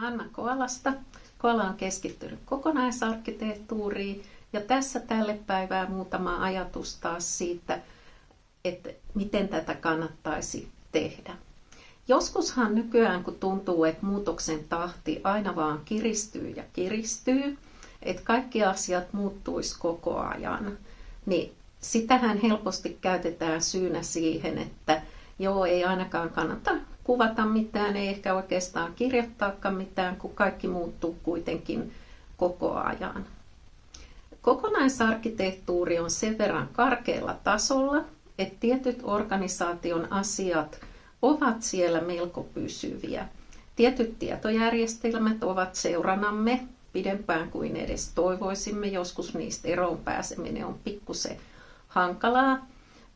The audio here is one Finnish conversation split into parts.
Anna Koalasta. Koala on keskittynyt kokonaisarkkitehtuuriin ja tässä tälle päivää muutama ajatus taas siitä, että miten tätä kannattaisi tehdä. Joskushan nykyään, kun tuntuu, että muutoksen tahti aina vaan kiristyy ja kiristyy, että kaikki asiat muuttuisi koko ajan, niin sitähän helposti käytetään syynä siihen, että ei ainakaan kannata kuvata mitään, ei ehkä oikeastaan kirjoittaakaan mitään, kun kaikki muuttuu kuitenkin koko ajan. Kokonaisarkkitehtuuri on sen verran karkealla tasolla, että tietyt organisaation asiat ovat siellä melko pysyviä. Tietyt tietojärjestelmät ovat seuranamme pidempään kuin edes toivoisimme. Joskus niistä eroon pääseminen on pikkusen hankalaa.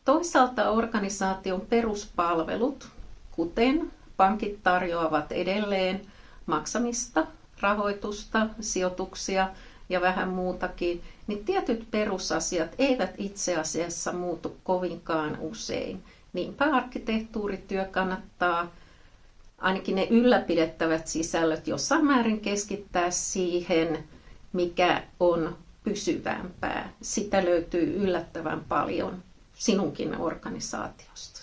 Toisaalta organisaation peruspalvelut, kuten pankit tarjoavat edelleen maksamista, rahoitusta, sijoituksia ja vähän muutakin, niin tietyt perusasiat eivät itse asiassa muutu kovinkaan usein. Niinpä arkkitehtuurityö kannattaa ainakin ne ylläpidettävät sisällöt jossain määrin keskittää siihen, mikä on pysyvämpää. Sitä löytyy yllättävän paljon sinunkin organisaatiosta.